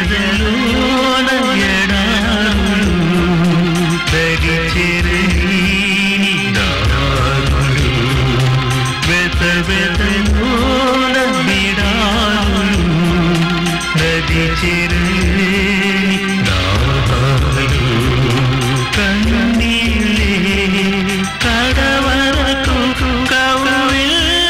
ఎదలోన ఎడారులు దరిచెరని దారులు వెత వెతలోన బిడారులు నది చెరని దారులు కన్నీళ్ళే కడవరకు కౌవిల్చయడమాహులు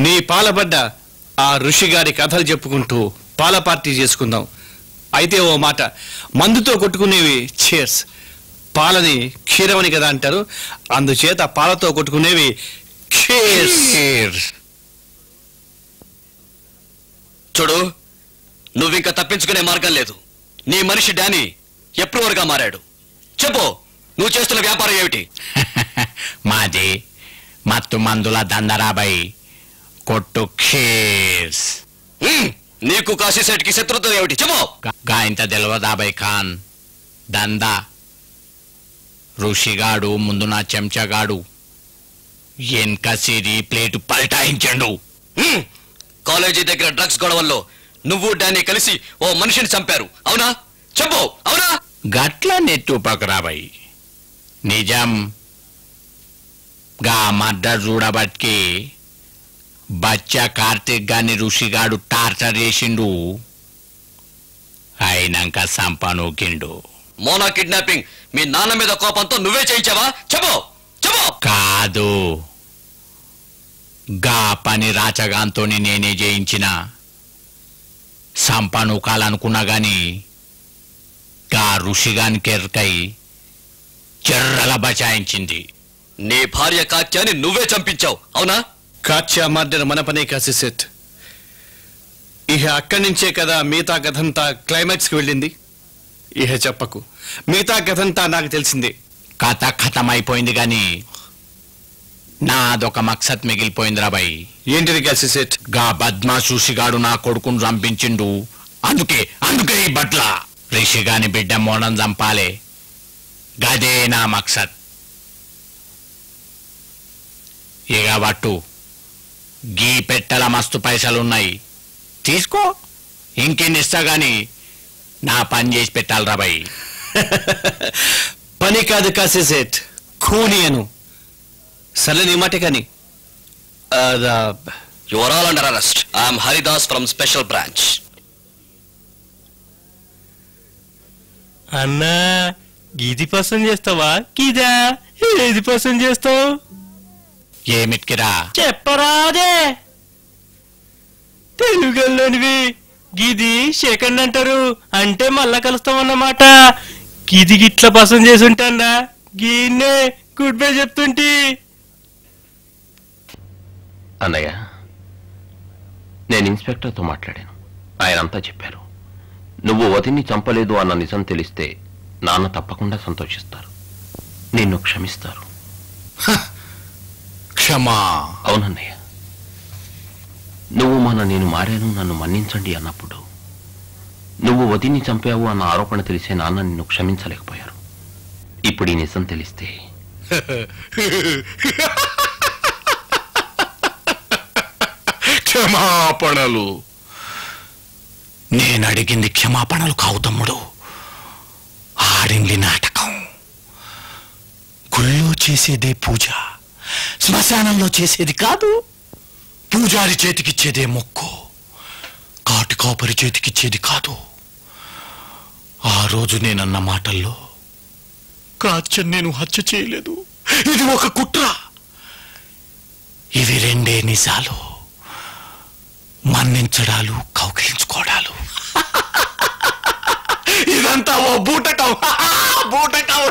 నీ పాలబడ్డ ఆ ఋషిగారి కథలు చెప్పుకుంటూ పాల పార్టీ చేసుకుందాం. అయితే ఓ మాట, మందుతో కొట్టుకునేవి చీర్స్, పాలని క్షీరమని కదా అంటారు, అందుచేత పాలతో కొట్టుకునేవి చూడు, నువ్వింక తప్పించుకునే మార్గం లేదు. నీ మనిషి డానీ ఎప్రూవర్గా మారాడు. చెప్పు, నువ్వు చేస్తున్న వ్యాపారం ఏమిటి? మాది మత్తు మందుల దందరాబాయి కొట్టు ఖీర్స్. నీకు కాశీ సెట్కి శత్రుత్వం ఏమిటి? చెప్పు. గాయంత తెలియదాబాయ్ ఖాన్ దందా. ఋషిగాడు ముందు నా చెంచగాడు ఎన్క సిరి ప్లేటు పల్టాయించండు. కాలేజీ దగ్గర డ్రగ్స్ గొడవల్లో నువ్వు డానీ కలిసి ఓ మనిషిని చంపారు, అవునా? చెప్పు, అవునా? గట్ల నెట్టుపకరాబాయి. నిజం. గా మర్డర్ చూడబట్కి బచ్చా కార్తీక్ గాని ఋషిగాడు టార్చర్ చేసిండు. అయినాక సంపనూకిండు. మోనా కిడ్నాపింగ్ మీ నాన్న మీద కోపంతో నువ్వే చేయించావా? చెప్పు, చెప్పు. కాదు, గా పని రాచగాంతో నేనే చేయించిన. సంపనూకాలనుకున్నా గాని గా ఋషిగానికి ఎరకై చెర్రగా బచాయించింది. నీ భార్య కాత్యాన్ని నువ్వే చంపించావు, అవునా? కాత్యా మర్డర్ మన పనే కాశీ సెట్. ఇహ అక్కడి నుంచే కదా మిగతా కథంతా క్లైమాక్స్కి వెళ్ళింది. ఇహ చెప్పకు, మిగతా కథంతా నాకు తెలిసిందే. కథ ఖతమైపోయింది గాని నాదొక మక్సత్ మిగిలిపోయింది రాబాయి. ఏంటిది కాశీ సెట్? గా బద్మా చూసిగాడు నా కొడుకును చంపించిండు. అందుకే ఈ బట్ల రిషిగాని బిడ్డ మోనం చంపాలే. గదే నా మక్సత్. ఇక పట్టు, గీ పెట్టెల మస్తు పైసలున్నాయి, తీసుకో. ఇంకెన్నిస్తా గాని నా పని చేసి పెట్టాలి రాబాయి. పని కాదు కాశీ సెట్, ఖూని అను. సరే నీ మాట కానీ. You are all under arrest. I am Haridas from Special Branch. అన్నా, గీది పసంद చేస్తావా? కిదా ఏది పసంद చేస్తావు? ఏమిటికిరా? చెప్పరాదే. తెలుగులోనివి గిది సెకండ్ అంటారు, అంటే మళ్ళా కలుస్తామన్నమాట. గిది గిట్ల పసంद చేసి ఉంటానా? గీన్నే గుడ్ బై చెప్తుంటి. అన్నయ్య, నేను ఇన్స్పెక్టర్తో మాట్లాడాను. ఆయనంతా చెప్పారు. నువ్వు వదిన్ని చంపలేదు అన్న నిజం తెలిస్తే నాన్న తప్పకుండా సంతోషిస్తారు, నిన్ను క్షమిస్తారు. క్షమా? అవునన్నయ్య, నువ్వు నేను మారాను, నన్ను మన్నించండి అన్నప్పుడు నువ్వు వదిన్ని చంపావు అన్న ఆరోపణ తెలిసే నాన్న నిన్ను క్షమించలేకపోయారు. ఇప్పుడు ఈ నిజం తెలిస్తే క్షమాపణలు? నేను అడిగింది క్షమాపణలు కావు తమ్ముడు, ఆడింది నాటకం. గుళ్ళో చేసేదే పూజ, శ్మశానంలో చేసేది కాదు. పూజారి చేతికిచ్చేదే మొక్కు, కాటి కాపరి చేతికిచ్చేది కాదు. ఆ రోజు నేనన్న మాటల్లో కాత్యం నేను హత్య చేయలేదు, ఇది ఒక కుట్ర. ఇవి రెండే నిజాలు, మన్నించడాలు, కౌగిలించుకోవడాలు. ఇదంతా ఓ బూటకం. బూటకం.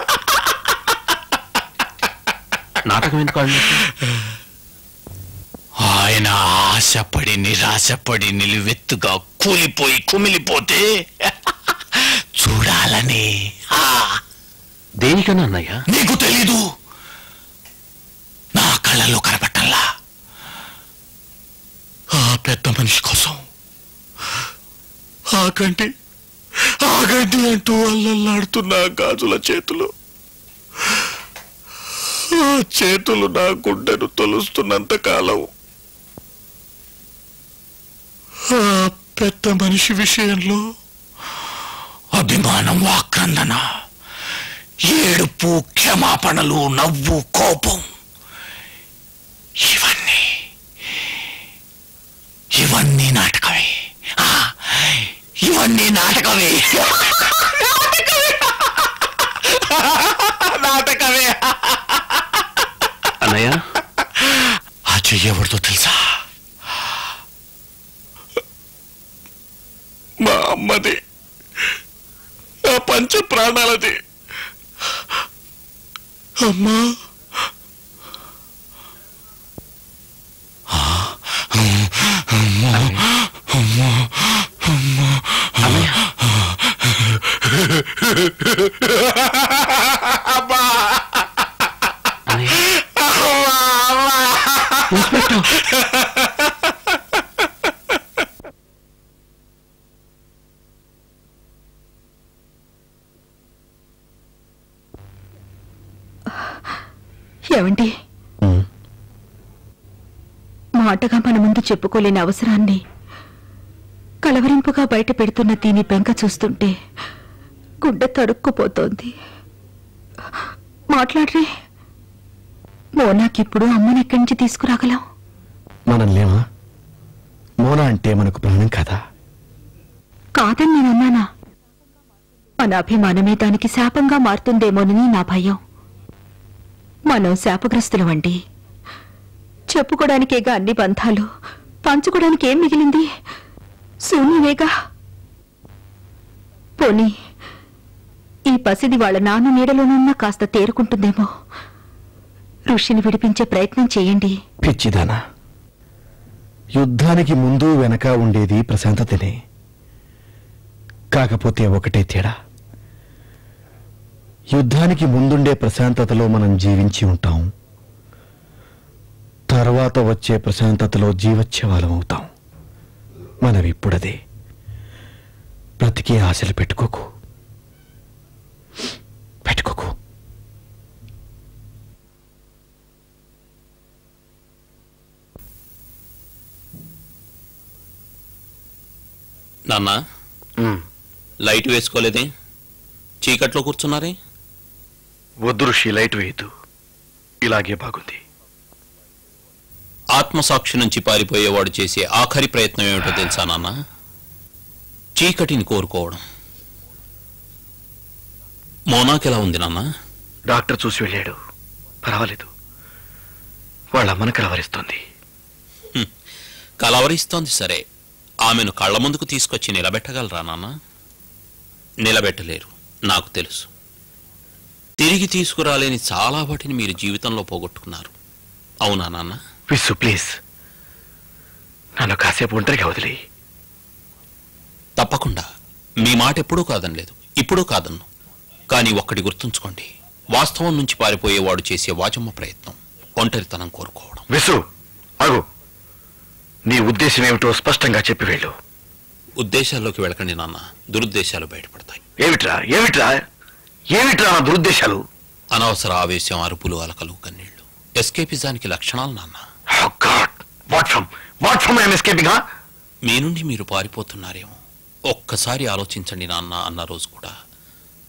నాటకం ఎందుకు? ఆయన ఆశపడి నిరాశపడి నిలువెత్తుగా కూలిపోయి కుమిలిపోతే చూడాలని. దేనికన్నా అన్నయ్య? నీకు తెలీదు, నా కళ్ళల్లో కనపట్టంలా. ఆ పెద్ద మనిషి కోసం ఆగండి ఆగండి అంటూ అల్లల్లాడుతున్న గాజుల చేతులు, ఆ చేతులు నా గుండెను తొలుస్తున్నంత కాలం ఆ పెద్ద మనిషి విషయంలో అభిమానం, ఆక్రందన, ఏడుపు, క్షమాపణలు, నవ్వు, కోపం, ఇవన్నీ నాటకమే. ఇవన్నీ నాటకమే. నాటకమే. అన్నయ్య, ఆ చెయ్యి ఎవరితో తెలుసా? మా అమ్మది, నా పంచ ప్రాణాలది. అమ్మా, ఏమండి, మాటగా మన ముందు చెప్పుకోలేని అవసరాన్ని కలవరింపుగా బయట పెడుతున్న దీని పెంక చూస్తుంటే గుండె తడుక్కుపోతోంది. మాట్లాడరే. మోనాకిప్పుడు అమ్మని ఎక్కడి నుంచి తీసుకురాగలం? మనం లేమా? మోనా అంటే మనకు ప్రాణం కదా. కాదని నేనన్నానా? మన అభిమానమే దానికి శాపంగా మారుతుందేమోనని నా భయం. మనం శాపగ్రస్తులమండి. చెప్పుకోవడానికేగా అన్ని బంధాలు, పంచుకోవడానికి ఏం మిగిలింది? శూన్యమేగా. పోనీ ఈ పసిది వాళ్ళ నాన్న నీడలోనన్నా కాస్త తేరుకుంటుందేమో. ఋషిని విడిపించే ప్రయత్నం చేయండి. పిచ్చిదానా, యుద్ధానికి ముందు వెనక ఉండేది ప్రశాంతతనే. కాకపోతే ఒకటే తేడా, యుద్ధానికి ముందుండే ప్రశాంతతలో మనం జీవించి ఉంటాం, తర్వాత వచ్చే ప్రశాంతతలో జీవోత్సవాలం అవుతాం. మనమిప్పుడదే. బ్రతికే ఆశలు పెట్టుకోకు. నాన్న, లైట్ వేసుకోలేదే? చీకట్లో కూర్చున్నారే? వద్దు ఋషి, లైట్ వేయద్దు. ఇలాగే బాగుంది. ఆత్మసాక్షి నుంచి పారిపోయేవాడు చేసే ఆఖరి ప్రయత్నం ఏమిటో తెలుసా నాన్న? చీకటిని కోరుకోవడం. మోనాకెలా ఉంది నాన్న? డాక్టర్ చూసి వెళ్ళాడు, పర్వాలేదు. వాళ్ళ అమ్మను కలవరిస్తోంది. కలవరిస్తోంది సరే, ఆమెను కళ్ళ ముందుకు తీసుకొచ్చి నిలబెట్టగలరా నాన్న? నిలబెట్టలేరు, నాకు తెలుసు. తిరిగి తీసుకురాలేని చాలా వాటిని మీరు జీవితంలో పోగొట్టుకున్నారు. అవునా నాన్న? విస్సు, ప్లీజ్ నన్ను కాసేపు ఒంటరిగా వదిలి. తప్పకుండా. మీ మాట ఎప్పుడూ కాదనలేదు, ఇప్పుడు కాదన్ను. కానీ ఒక్కటి గుర్తుంచుకోండి, వాస్తవం నుంచి పారిపోయేవాడు చేసే వాచమ్మ ప్రయత్నం ఒంటరితనం కోరుకోవడం. విసు, ఆగు. నీ ఉద్దేశం ఏమిటో స్పష్టంగా చెప్పి వెళ్ళు. ఉద్దేశాల్లోకి వెళ్ళకండి నాన్న, దురుద్దేశాలు బయటపడతాయి. ఏమిట్రా ఏమిట్రా ఏమిట్రా నా దురుద్దేశాలు? అనవసర ఆవేశం, అరుపులు, అలకలు, కన్నీళ్లు ఎస్కేపిజానికి లక్షణాలు నాన్న. మీ నుండి మీరు పారిపోతున్నారేమో. ఒక్కసారి ఆలోచించండి నాన్న అన్న రోజు కూడా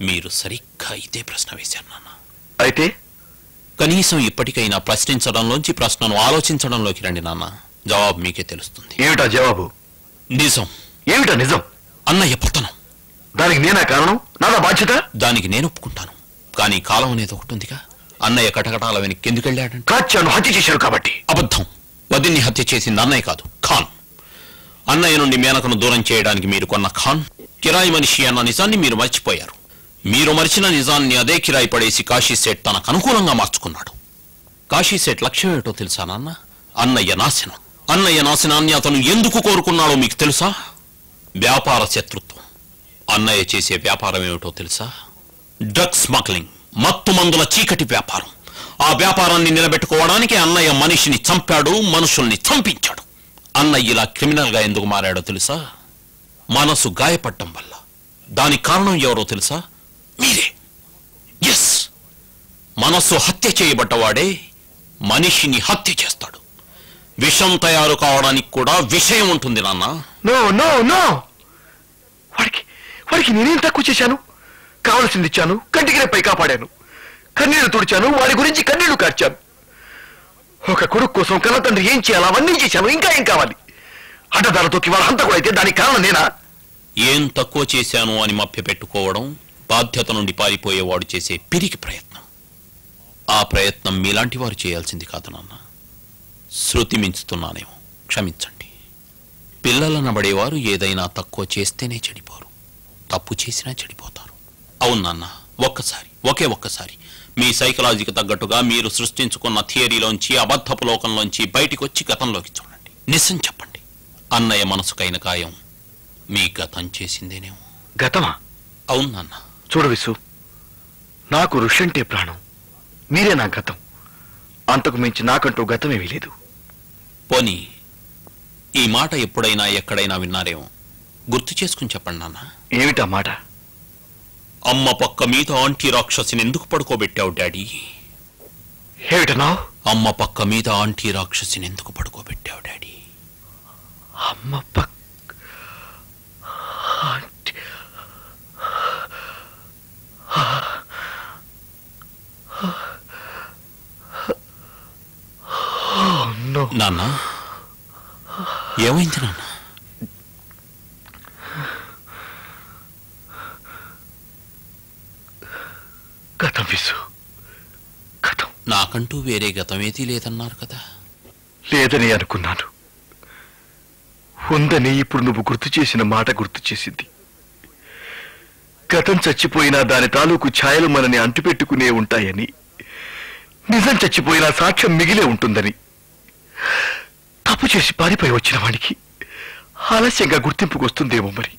మీరు సరిగ్గా ఇదే ప్రశ్న వేశారు నాన్న. అయితే కనీసం ఇప్పటికైనా ప్రశ్నించడంలోంచి ప్రశ్నను ఆలోచించడంలోకి రండి నాన్న. జవాబు మీకే తెలుస్తుంది. ఏమిటా జవాబు? నిజం. ఏమిటా నిజం? అన్నయ్య పతనం. దానికి నేనా కారణం? నాదా బాధ్యత? దానికి నేను ఒప్పుకుంటాను. కానీ కాలం అనేది ఒకటి ఉందిగా. అన్నయ్య కటకటాల వెనక్కి ఎందుకు వెళ్ళాడంటే కాచ్యాను హత్య చేశారు కాబట్టి. అబద్ధం. వదిన్ని హత్య చేసింది అన్నయ్య కాదు, ఖాన్. అన్నయ్య నుండి మేనకను దూరం చేయడానికి మీరు కొన్న ఖాన్ కిరాయి మనిషి అన్న నిజాన్ని మీరు మర్చిపోయారు. మీరు మరిచిన నిజాన్ని అదే కిరాయి పడేసి కాశీసేట్ తనకు అనుకూలంగా మార్చుకున్నాడు. కాశీసేట్ లక్ష్యం ఏమిటో తెలుసా నాన్న? అన్నయ్య నాశనం. అన్నయ్య నాశనాన్ని అతను ఎందుకు కోరుకున్నాడో మీకు తెలుసా? వ్యాపార శత్రుత్వం. అన్నయ్య చేసే వ్యాపారం ఏమిటో తెలుసా? డ్రగ్ స్మగ్లింగ్, మత్తు మందుల చీకటి వ్యాపారం. ఆ వ్యాపారాన్ని నిలబెట్టుకోవడానికి అన్నయ్య మనిషిని చంపాడు, మనుషుల్ని చంపించాడు. అన్న ఇలా క్రిమినల్ గా ఎందుకు మారాడో తెలుసా? మనసు గాయపడటం వల్ల. దానికి కారణం ఎవరో తెలుసా? మీరే. ఎస్, మనసు హత్య చేయబడ్డవాడే మనిషిని హత్య చేస్తాడు. విషం తయారు కావడానికి కూడా విషయం ఉంటుంది నాన్న. నో నో నో, వాడికి నేనేం తక్కువ చేశాను? కావలసింది ఇచ్చాను, కంటికి రెప్పై కాపాడాను, కన్నీళ్లు తుడిచాను, వాడి గురించి కన్నీళ్లు కార్చాను. ఒక కొడుకు కోసం కన్న తండ్రి ఏం చేయాలి అవన్నీ చేశాను. ఇంకా ఏం కావాలి? అడ్డదారుతోకి వాళ్ళ హంత కూడా అయితే దానికి కారణం నేనా? ఏం తక్కువ చేశాను అని మభ్యపెట్టుకోవడం బాధ్యత నుండి పారిపోయేవాడు చేసే పిరికి ప్రయత్నం. ఆ ప్రయత్నం మీలాంటి వారు చేయాల్సింది కాదు నాన్న. శృతి మించుతున్నానేమో, క్షమించండి. పిల్లలనబడేవారు ఏదైనా తక్కువ చేస్తేనే చెడిపోరు, తప్పు చేసినా చెడిపోతారు. అవును నాన్న, ఒకే ఒక్కసారి మీ సైకలాజీకి తగ్గట్టుగా మీరు సృష్టించుకున్న థియరీలోంచి, అబద్ధపు లోకంలోంచి బయటికి వచ్చి గతంలోకి చూడండి. నిజం చెప్పండి, అన్నయ్య మనసుకైన గాయం మీ గతం చేసిందేనేమో. గతమా? అవును నాన్న. చూడు విసు, నాకు ఋషి అంటే ప్రాణం, మీరే నా గతం. అంతకు మించి నాకంటూ గతమేమీ లేదు. పోనీ ఈ మాట ఎప్పుడైనా ఎక్కడైనా విన్నారేమో, గుర్తు చేసుకుని చెప్పండి నాన్న. ఏమిటా మాట? అమ్మ పక్క మీద ఆంటీ రాక్షసిని ఎందుకు పడుకోబెట్టావు డాడీ? ఏమిటన్నా? అమ్మ పక్క మీద ఆంటీ రాక్షసిని ఎందుకు పడుకోబెట్టావు డాడీ? అమ్మ పక్క ఆంటీ. నాన్న, ఏమైంది నాన్న? గతం విసు, గతం. నాకంటూ వేరే గతమేదీ లేదన్నారు కదా? లేదని అనుకున్నాను. ఉందని ఇప్పుడు నువ్వు గుర్తు చేసిన మాట గుర్తు చేసింది. గతం చచ్చిపోయినా దాని తాలూకు ఛాయలు మనని అంటుపెట్టుకునే ఉంటాయని, నిజం చచ్చిపోయినా సాక్ష్యం మిగిలే ఉంటుందని. తప్పు చేసి పారిపోయి వచ్చిన వాడికి ఆలస్యంగా గుర్తింపుకు వస్తుందేమో మరి.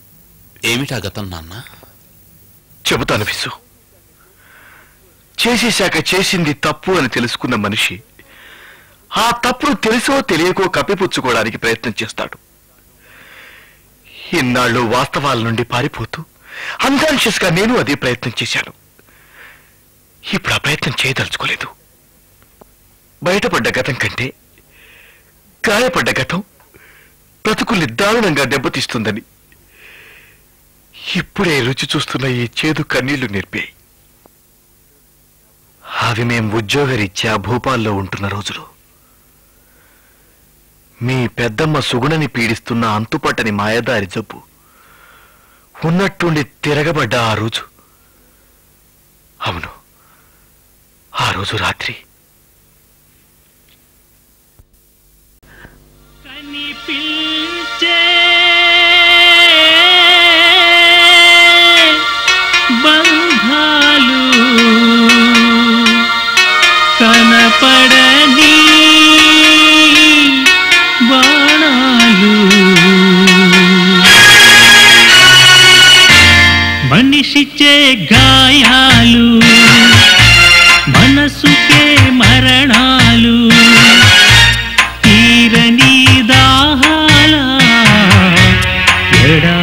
ఏమిటా గతం నాన్న? చెబుతాను విసు. చేసేశాక చేసింది తప్పు అని తెలుసుకున్న మనిషి ఆ తప్పును తెలుసో తెలియకో కప్పిపుచ్చుకోవడానికి ప్రయత్నం చేస్తాడు. ఇన్నాళ్ళు వాస్తవాల నుండి పారిపోతూ అన్కాన్షియస్ గా నేను అదే ప్రయత్నం చేశాను. ఇప్పుడు ఆ ప్రయత్నం చేయదలుచుకోలేదు. బయటపడ్డ గతం కంటే గాయపడ్డ గతం బ్రతుకుల్ని దారుణంగా దెబ్బతీస్తుందని ఇప్పుడే రుచి చూస్తున్న ఈ చేదు కన్నీళ్లు నేర్పాయి. అవి మేం ఉద్యోగరీత్యా భూపాల్లో ఉంటున్న రోజులు. మీ పెద్దమ్మ సుగుణని పీడిస్తున్న అంతుపట్టని మాయదారి జబ్బు ఉన్నట్టుండి తిరగబడ్డ ఆ రోజు. అవును, ఆ రోజు రాత్రి. కనిపించే బంధాలు కనపడని బాణాలు, మనిషిచే గాయాలు, మనసుకే మరణాలు, తీరని దాహాల ఎడా